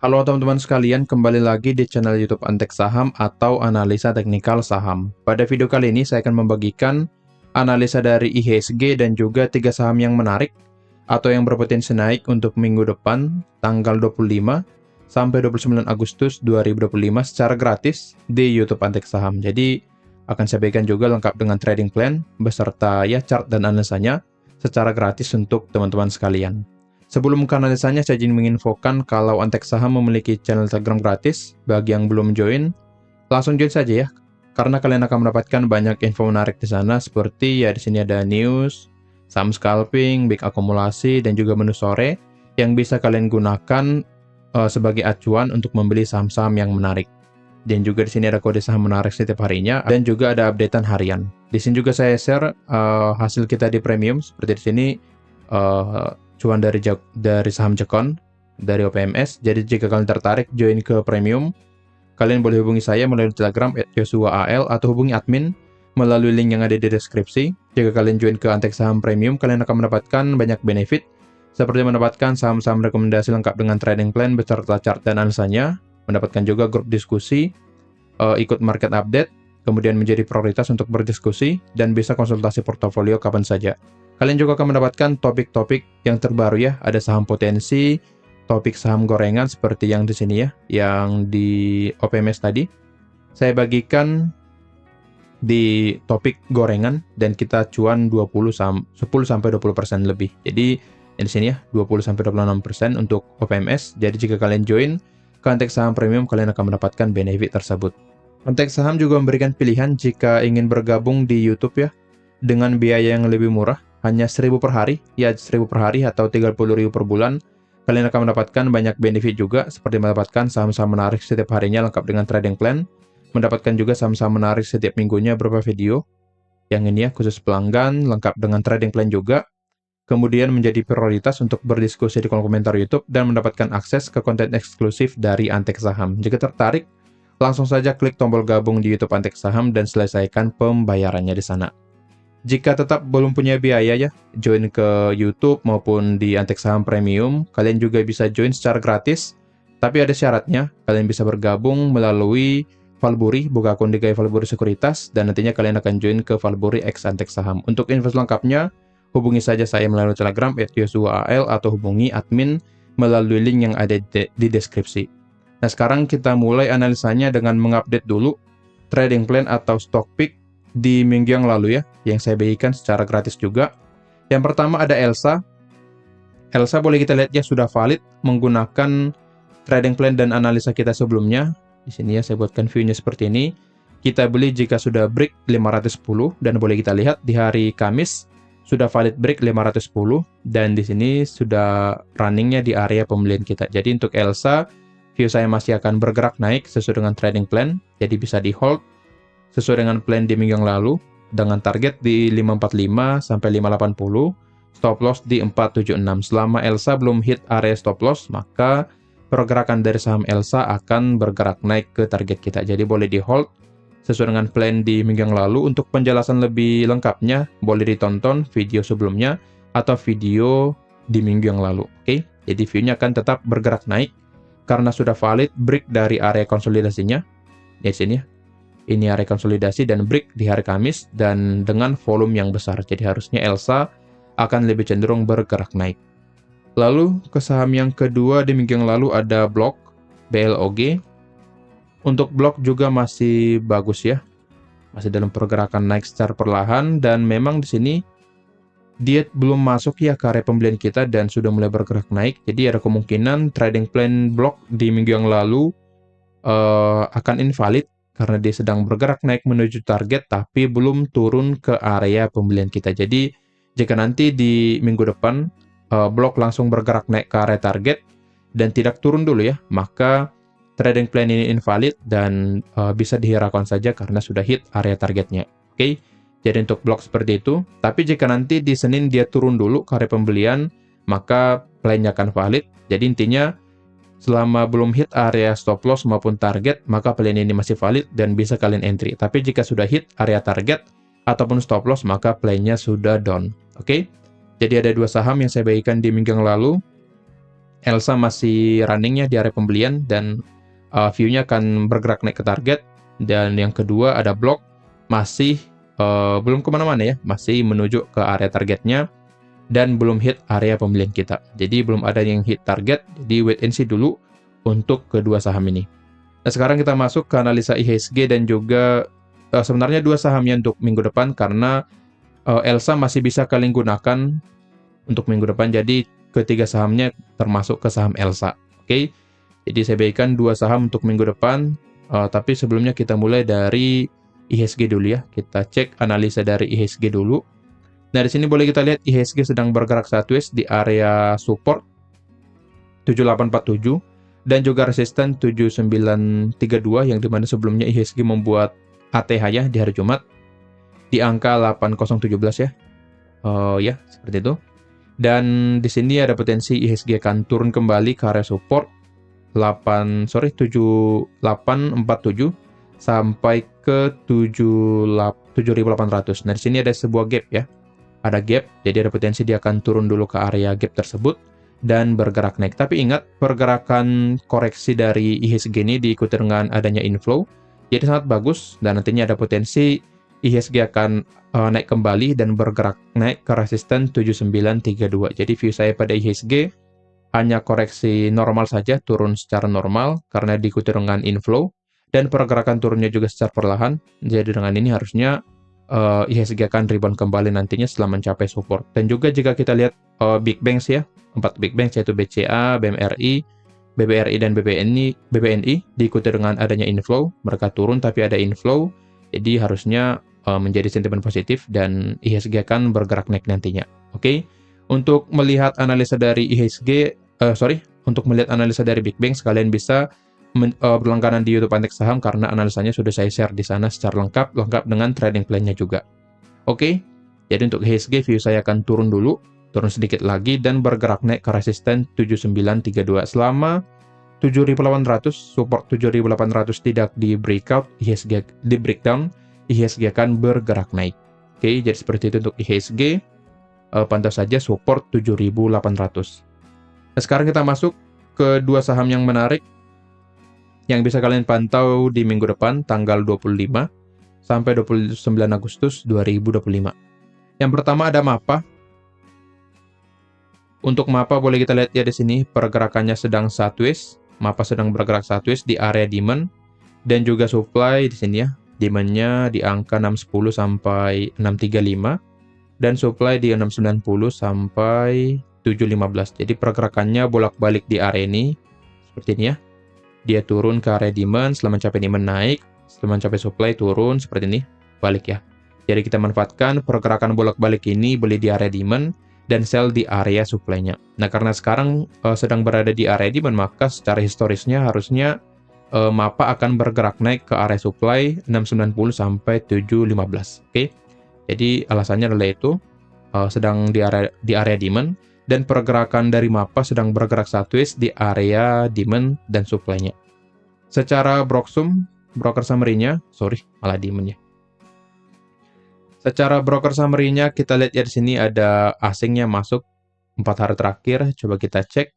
Halo teman-teman sekalian, kembali lagi di channel YouTube Antek Saham atau Analisa Teknikal Saham. Pada video kali ini saya akan membagikan analisa dari IHSG dan juga 3 saham yang menarik atau yang berpotensi naik untuk minggu depan tanggal 25 sampai 29 Agustus 2025 secara gratis di YouTube Antek Saham. Jadi akan saya bagikan juga lengkap dengan trading plan beserta ya chart dan analisanya secara gratis untuk teman-teman sekalian. Sebelum ke analisanya, saya ingin menginfokan kalau Antek Saham memiliki channel Telegram gratis. Bagi yang belum join, langsung join saja ya. Karena kalian akan mendapatkan banyak info menarik di sana seperti ya di sini ada news, saham scalping, big akumulasi dan juga menu sore yang bisa kalian gunakan sebagai acuan untuk membeli saham-saham yang menarik. Dan juga di sini ada kode saham menarik setiap harinya dan juga ada updatean harian. Di sini juga saya share hasil kita di premium seperti di sini. Cuan dari saham Jekon dari OPMS. Jadi jika kalian tertarik join ke premium, kalian boleh hubungi saya melalui Telegram @yosua_al atau hubungi admin melalui link yang ada di deskripsi. Jika kalian join ke Antek Saham Premium, kalian akan mendapatkan banyak benefit seperti mendapatkan saham-saham rekomendasi lengkap dengan trading plan beserta chart dan analisanya, mendapatkan juga grup diskusi, ikut market update, kemudian menjadi prioritas untuk berdiskusi dan bisa konsultasi portofolio kapan saja. Kalian juga akan mendapatkan topik-topik yang terbaru ya, ada saham potensi, topik saham gorengan seperti yang di sini ya, yang di OPMS tadi. Saya bagikan di topik gorengan dan kita cuan 10-20% lebih. Jadi di sini ya 20-26% untuk OPMS. Jadi jika kalian join ke Antek Saham Premium, kalian akan mendapatkan benefit tersebut. Antek Saham juga memberikan pilihan jika ingin bergabung di YouTube ya, dengan biaya yang lebih murah, hanya 1.000 per hari, ya 1.000 per hari atau 30.000 per bulan. Kalian akan mendapatkan banyak benefit juga, seperti mendapatkan saham-saham menarik setiap harinya lengkap dengan trading plan, mendapatkan juga saham-saham menarik setiap minggunya berupa video, yang ini ya khusus pelanggan, lengkap dengan trading plan juga, kemudian menjadi prioritas untuk berdiskusi di kolom komentar YouTube, dan mendapatkan akses ke konten eksklusif dari Antek Saham. Jika tertarik, langsung saja klik tombol gabung di YouTube Antek Saham dan selesaikan pembayarannya di sana. Jika tetap belum punya biaya ya, join ke YouTube maupun di Antek Saham Premium, kalian juga bisa join secara gratis, tapi ada syaratnya, kalian bisa bergabung melalui Valburi, buka akun di Valburi Sekuritas, dan nantinya kalian akan join ke Valburi X Antek Saham. Untuk info lengkapnya, hubungi saja saya melalui Telegram @yosua_al atau hubungi admin melalui link yang ada di deskripsi. Nah sekarang kita mulai analisanya dengan mengupdate dulu trading plan atau stock pick di minggu yang lalu ya, yang saya bagikan secara gratis juga. Yang pertama ada Elsa. Elsa boleh kita lihat ya sudah valid menggunakan trading plan dan analisa kita sebelumnya. Di sini ya saya buatkan view-nya seperti ini. Kita beli jika sudah break 510 dan boleh kita lihat di hari Kamis sudah valid break 510 dan di sini sudah runningnya di area pembelian kita. Jadi untuk Elsa view saya masih akan bergerak naik sesuai dengan trading plan, jadi bisa di hold sesuai dengan plan di minggu yang lalu, dengan target di 545 sampai 580, stop loss di 476. Selama Elsa belum hit area stop loss, maka pergerakan dari saham Elsa akan bergerak naik ke target kita. Jadi boleh di hold sesuai dengan plan di minggu yang lalu. Untuk penjelasan lebih lengkapnya, boleh ditonton video sebelumnya atau video di minggu yang lalu. Oke, jadi view-nya akan tetap bergerak naik karena sudah valid break dari area konsolidasinya. Di sini ya. Ini area konsolidasi dan break di hari Kamis dan dengan volume yang besar. Jadi harusnya Elsa akan lebih cenderung bergerak naik. Lalu ke saham yang kedua di minggu yang lalu ada Blok, BLOG. Untuk Blok juga masih bagus ya. Masih dalam pergerakan naik secara perlahan dan memang di sini dia belum masuk ya ke area pembelian kita dan sudah mulai bergerak naik. Jadi ada kemungkinan trading plan Blok di minggu yang lalu akan invalid karena dia sedang bergerak naik menuju target tapi belum turun ke area pembelian kita. Jadi jika nanti di minggu depan Blok langsung bergerak naik ke area target dan tidak turun dulu ya, maka trading plan ini invalid dan bisa dihiraukan saja karena sudah hit area targetnya. Oke, jadi untuk Blok seperti itu. Tapi jika nanti di Senin dia turun dulu ke area pembelian, maka plan-nya akan valid. Jadi intinya selama belum hit area stop loss maupun target, maka plan ini masih valid dan bisa kalian entry. Tapi jika sudah hit area target ataupun stop loss, maka plan-nya sudah down. Oke? Jadi ada dua saham yang saya bagikan di minggu yang lalu. Elsa masih running-nya di area pembelian dan view-nya akan bergerak naik ke target. Dan yang kedua ada block masih belum kemana-mana ya, masih menuju ke area targetnya dan belum hit area pembelian kita. Jadi belum ada yang hit target, jadi wait and see dulu untuk kedua saham ini. Nah, sekarang kita masuk ke analisa IHSG dan juga sebenarnya dua sahamnya untuk minggu depan karena Elsa masih bisa kalian gunakan untuk minggu depan. Jadi ketiga sahamnya termasuk ke saham Elsa. Oke. Jadi saya bagikan dua saham untuk minggu depan. Tapi sebelumnya kita mulai dari IHSG dulu ya. Kita cek analisa dari IHSG dulu. Nah, di sini boleh kita lihat IHSG sedang bergerak sideways di area support 7847 dan juga resisten 7932 yang dimana sebelumnya IHSG membuat ATH ya di hari Jumat di angka 8017 ya. Ya, seperti itu. Dan di sini ada potensi IHSG akan turun kembali ke area support 7847 sampai ke 7800. Nah, di sini ada sebuah gap ya. Ada gap, jadi ada potensi dia akan turun dulu ke area gap tersebut dan bergerak naik. Tapi ingat, pergerakan koreksi dari IHSG ini diikuti dengan adanya inflow. Jadi sangat bagus dan nantinya ada potensi IHSG akan naik kembali dan bergerak naik ke resisten 7932. Jadi view saya pada IHSG hanya koreksi normal saja, turun secara normal karena diikuti dengan inflow dan pergerakan turunnya juga secara perlahan. Jadi dengan ini harusnya IHSG akan rebound kembali nantinya setelah mencapai support. Dan juga jika kita lihat big banks ya, 4 big banks yaitu BCA, BMRI, BBRI dan BBNI diikuti dengan adanya inflow. Mereka turun tapi ada inflow. Jadi harusnya menjadi sentimen positif dan IHSG akan bergerak naik nantinya. Oke. Untuk melihat analisa dari IHSG, untuk melihat analisa dari Big Bank, kalian bisa berlangganan di YouTube Antek Saham karena analisanya sudah saya share di sana secara lengkap dengan trading plan-nya juga. Oke. Jadi untuk IHSG view saya akan turun dulu, turun sedikit lagi dan bergerak naik ke resisten 7932 selama 7800 support 7800 tidak di breakout, IHSG di breakdown, IHSG akan bergerak naik. Oke, jadi seperti itu untuk IHSG. Pantau saja support 7800. Nah, sekarang kita masuk ke dua saham yang menarik yang bisa kalian pantau di minggu depan tanggal 25 sampai 29 Agustus 2025. Yang pertama ada MAPA. Untuk MAPA boleh kita lihat ya di sini pergerakannya sedang sideways. MAPA sedang bergerak sideways di area demand dan juga supply di sini ya. Demand-nya di angka 610 sampai 635 dan supply di 690 sampai 715. Jadi pergerakannya bolak-balik di area ini seperti ini ya. Dia turun ke area demand, setelah mencapai demand naik, setelah mencapai supply turun seperti ini, balik ya. Jadi kita manfaatkan pergerakan bolak-balik ini beli di area demand dan sell di area supply-nya. Nah, karena sekarang sedang berada di area demand, maka secara historisnya harusnya MAPA akan bergerak naik ke area supply 690 sampai 715. Oke. Jadi alasannya adalah itu sedang di area demand dan pergerakan dari MAPA sedang bergerak sideways di area demand dan supply-nya. Secara broker summary-nya, malah demand ya. Secara broker summary-nya kita lihat ya di sini ada asingnya masuk 4 hari terakhir, coba kita cek.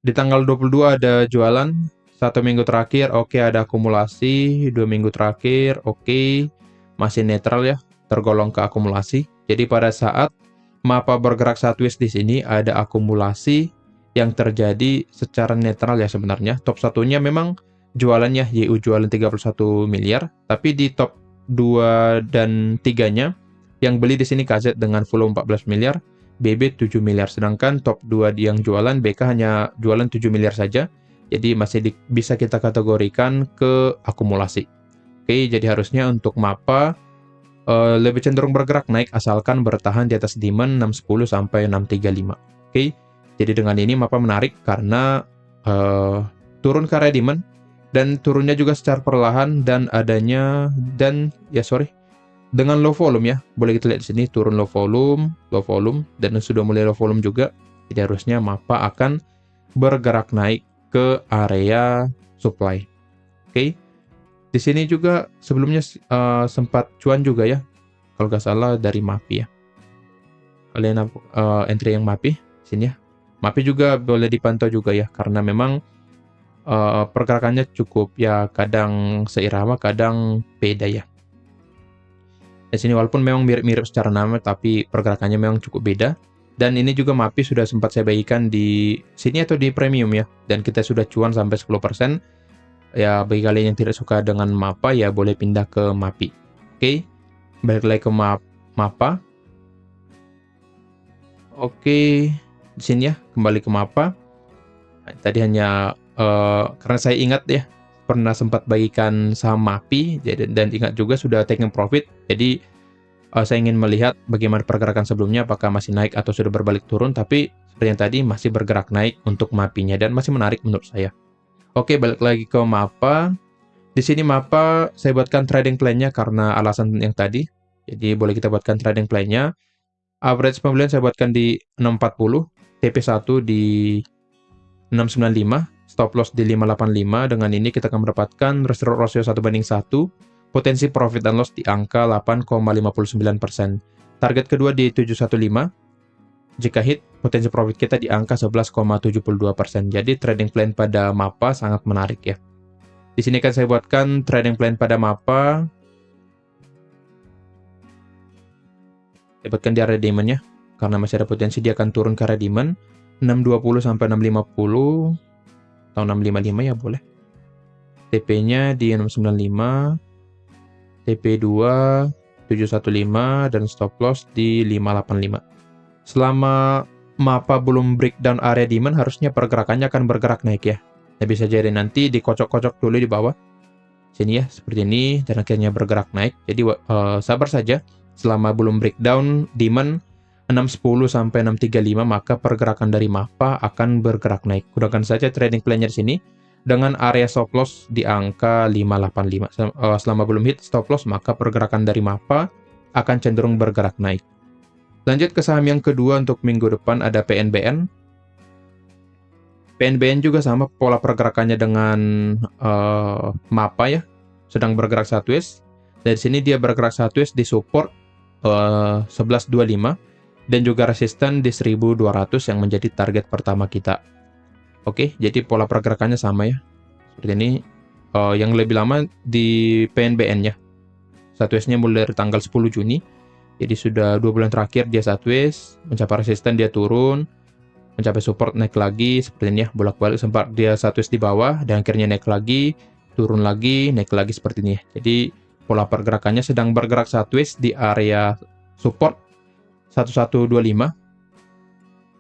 Di tanggal 22 ada jualan, 1 minggu terakhir oke ada akumulasi, 2 minggu terakhir oke, masih netral ya, tergolong ke akumulasi. Jadi pada saat MAPA bergerak sideways di sini ada akumulasi yang terjadi secara netral ya sebenarnya. Top satunya memang jualannya YU jualan 31 miliar, tapi di top 2 dan 3-nya yang beli di sini KZ dengan volume 14 miliar, BB 7 miliar. Sedangkan top 2 yang jualan BK hanya jualan 7 miliar saja. Jadi masih bisa kita kategorikan ke akumulasi. Oke, jadi harusnya untuk MAPA lebih cenderung bergerak naik asalkan bertahan di atas demand 610 sampai 635. Oke. Jadi dengan ini MAPA menarik karena turun ke area demand dan turunnya juga secara perlahan dan dengan low volume ya. Boleh kita lihat di sini turun low volume dan sudah mulai low volume juga. Jadi harusnya MAPA akan bergerak naik ke area supply. Oke. Di sini juga sebelumnya sempat cuan juga ya. Kalau nggak salah dari MAPI ya. Kalian entry yang MAPI sini ya. MAPI juga boleh dipantau juga ya, karena memang pergerakannya cukup ya kadang seirama, kadang beda ya. Di sini walaupun memang mirip-mirip secara nama, tapi pergerakannya memang cukup beda. Dan ini juga MAPI sudah sempat saya bagikan di sini atau di premium ya, dan kita sudah cuan sampai 10%. Ya bagi kalian yang tidak suka dengan MAPA ya boleh pindah ke MAPI. Oke, balik lagi ke MAPA. Oke, di sini ya kembali ke MAPA. Tadi hanya karena saya ingat ya pernah sempat bagikan saham MAPI dan ingat juga sudah taking profit. Jadi saya ingin melihat bagaimana pergerakan sebelumnya, apakah masih naik atau sudah berbalik turun. Tapi seperti yang tadi masih bergerak naik untuk MAPI-nya dan masih menarik menurut saya. Oke, balik lagi ke MAPA. Di sini MAPA saya buatkan trading plan-nya karena alasan yang tadi. Jadi boleh kita buatkan trading plan-nya. Average pembelian saya buatkan di 640, TP1 di 695, stop loss di 585. Dengan ini kita akan mendapatkan rasio 1:1, potensi profit dan loss di angka 8,59%. Target kedua di 715. Jika hit, potensi profit kita di angka 11,72%. Jadi trading plan pada MAPA sangat menarik ya. Di sini kan saya buatkan trading plan pada MAPA. Saya buatkan di area diamond ya, karena masih ada potensi dia akan turun ke area diamond 620 sampai 650 atau 655 ya boleh. TP-nya di 695, TP2 715 dan stop loss di 585. Selama MAPA belum breakdown area demand, harusnya pergerakannya akan bergerak naik ya. Nah, bisa jadi nanti dikocok-kocok dulu di bawah. Sini ya, seperti ini, dan akhirnya bergerak naik. Jadi sabar saja, selama belum breakdown demand 610 sampai 635, maka pergerakan dari MAPA akan bergerak naik. Gunakan saja trading plan-nya di sini, dengan area stop loss di angka 585. Selama belum hit stop loss, maka pergerakan dari MAPA akan cenderung bergerak naik. Lanjut ke saham yang kedua untuk minggu depan ada PNBN. PNBN juga sama pola pergerakannya dengan MAPA ya, sedang bergerak sideways. Dari sini dia bergerak sideways di support 1125 dan juga resisten di 1200 yang menjadi target pertama kita. Oke, jadi pola pergerakannya sama ya. Seperti ini. Yang lebih lama di PNBN ya. Sideways-nya mulai dari tanggal 10 Juni. Jadi sudah 2 bulan terakhir dia sideways, mencapai resisten dia turun, mencapai support naik lagi, seperti ini ya, bolak-balik sempat dia sideways di bawah, dan akhirnya naik lagi, turun lagi, naik lagi seperti ini ya. Jadi pola pergerakannya sedang bergerak sideways di area support 1125,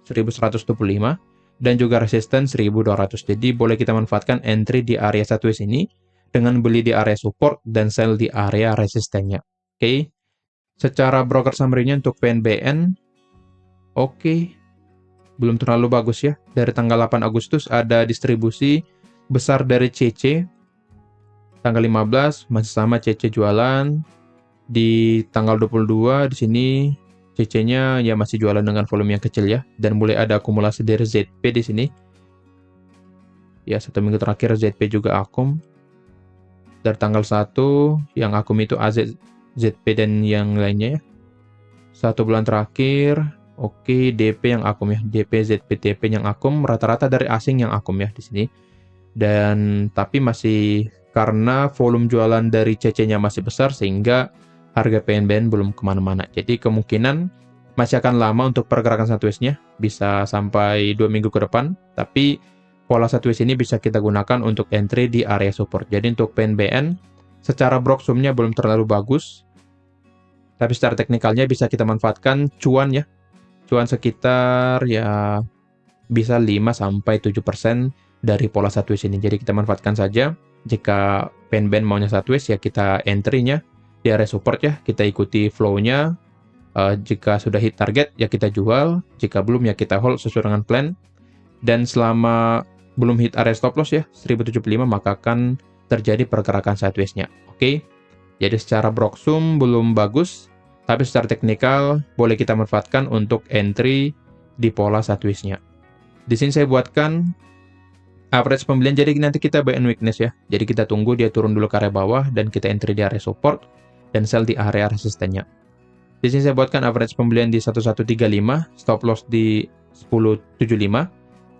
1125, dan juga resisten 1200. Jadi boleh kita manfaatkan entry di area sideways ini, dengan beli di area support dan sell di area resistennya. Oke. Secara broker summary-nya untuk PNBN, oke, belum terlalu bagus ya. Dari tanggal 8 Agustus ada distribusi besar dari CC. Tanggal 15 masih sama CC jualan. Di tanggal 22 di sini CC-nya ya masih jualan dengan volume yang kecil ya. Dan mulai ada akumulasi dari ZP di sini. Ya, 1 minggu terakhir ZP juga akum. Dari tanggal 1 yang akum itu AZ, ZP dan yang lainnya ya. 1 bulan terakhir, oke, DP yang akum ya. DP, ZP, TP yang akum, rata-rata dari asing yang akum ya di sini. Dan tapi masih karena volume jualan dari CC-nya masih besar sehingga harga PNBN belum kemana-mana. Jadi kemungkinan masih akan lama untuk pergerakan sideways-nya, bisa sampai 2 minggu ke depan. Tapi pola sideways ini bisa kita gunakan untuk entry di area support. Jadi untuk PNBN secara broksumnya belum terlalu bagus. Tapi secara teknikalnya bisa kita manfaatkan cuan ya. Cuan sekitar ya bisa 5-7% dari pola sideways ini. Jadi kita manfaatkan saja. Jika PNBN maunya sideways ya kita entry-nya di area support ya. Kita ikuti flow-nya. Jika sudah hit target ya kita jual. Jika belum ya kita hold sesuai dengan plan. Dan selama belum hit area stop loss ya 1075 maka akan terjadi pergerakan sideways-nya. Oke. Jadi secara broksum belum bagus, tapi secara teknikal boleh kita manfaatkan untuk entry di pola sideways-nya. Di sini saya buatkan average pembelian, jadi nanti kita buy and weakness ya. Jadi kita tunggu dia turun dulu ke area bawah dan kita entry di area support dan sell di area resistennya. Di sini saya buatkan average pembelian di 1135, stop loss di 1075,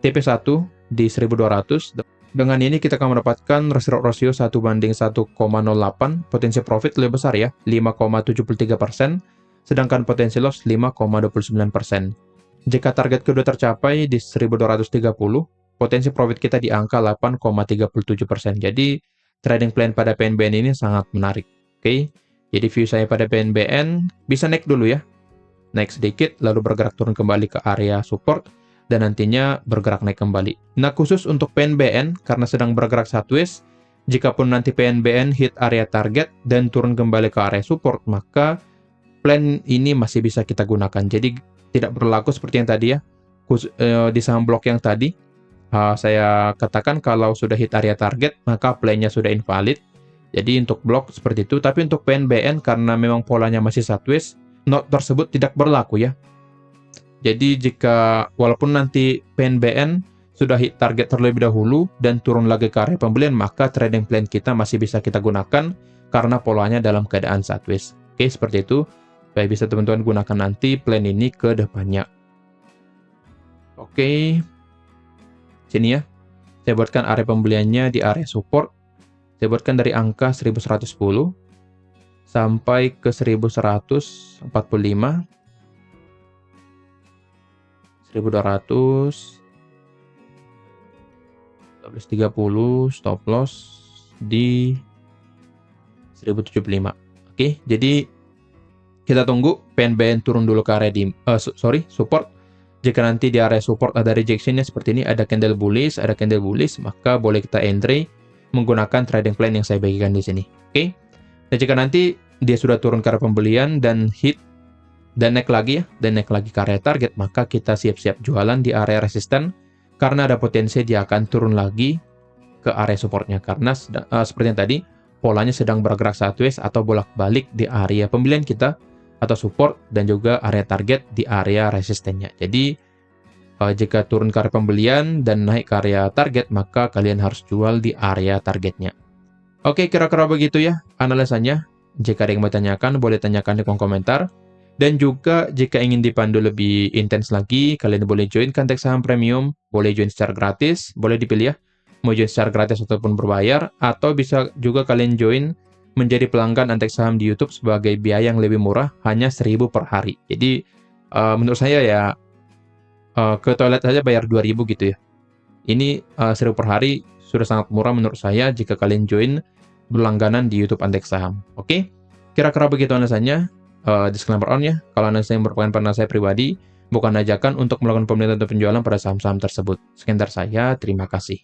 TP1 di 1200. Dengan ini kita akan mendapatkan rasio 1:1,08, potensi profit lebih besar ya, 5,73%, sedangkan potensi loss 5,29%. Jika target kedua tercapai di 1230, potensi profit kita di angka 8,37%. Jadi, trading plan pada PNBN ini sangat menarik. Oke, jadi view saya pada PNBN bisa naik dulu ya. Naik sedikit, lalu bergerak turun kembali ke area support, dan nantinya bergerak naik kembali. Nah, khusus untuk PNBN, karena sedang bergerak sideways, jikapun nanti PNBN hit area target dan turun kembali ke area support, maka plan ini masih bisa kita gunakan. Jadi, tidak berlaku seperti yang tadi ya, di saham blok yang tadi, saya katakan kalau sudah hit area target, maka plan-nya sudah invalid. Jadi, untuk blok seperti itu, tapi untuk PNBN, karena memang polanya masih sideways, note tersebut tidak berlaku ya. Jadi jika walaupun nanti PNBN sudah hit target terlebih dahulu dan turun lagi ke area pembelian, maka trading plan kita masih bisa kita gunakan karena polanya dalam keadaan sideways. Oke, seperti itu. Supaya bisa teman-teman gunakan nanti plan ini ke depannya. Oke. Sini ya. Saya buatkan area pembeliannya di area support. Saya buatkan dari angka 1110 sampai ke 1145. 1200, 1230, stop loss di 1075. Oke, jadi kita tunggu PNBN turun dulu ke area support. Jika nanti di area support ada rejectionnya seperti ini, ada candle bullish, maka boleh kita entry menggunakan trading plan yang saya bagikan di sini. Oke. Dan jika nanti dia sudah turun ke area pembelian dan hit dan naik lagi ke area target, maka kita siap-siap jualan di area resisten karena ada potensi dia akan turun lagi ke area supportnya karena seperti yang tadi polanya sedang bergerak sideways atau bolak-balik di area pembelian kita atau support dan juga area target di area resistennya. Jadi jika turun ke area pembelian dan naik ke area target, maka kalian harus jual di area targetnya. Oke, kira-kira begitu ya analisanya. Jika ada yang mau tanyakan, boleh tanyakan di kolom komentar. Dan juga jika ingin dipandu lebih intens lagi, kalian boleh join Kantek Saham Premium, boleh join secara gratis, boleh dipilih ya, mau join secara gratis ataupun berbayar, atau bisa juga kalian join menjadi pelanggan Antek Saham di YouTube sebagai biaya yang lebih murah, hanya 1.000 per hari. Jadi menurut saya ya ke toilet saja bayar 2.000 gitu ya. Ini 1.000 per hari sudah sangat murah menurut saya jika kalian join berlangganan di YouTube Antek Saham. Oke, kira-kira begitu alasannya. Disclaimer on ya, kalau Anda yang merupakan partner saya pribadi, bukan ajakan untuk melakukan pembelian atau penjualan pada saham-saham tersebut. Sekian dari saya, terima kasih.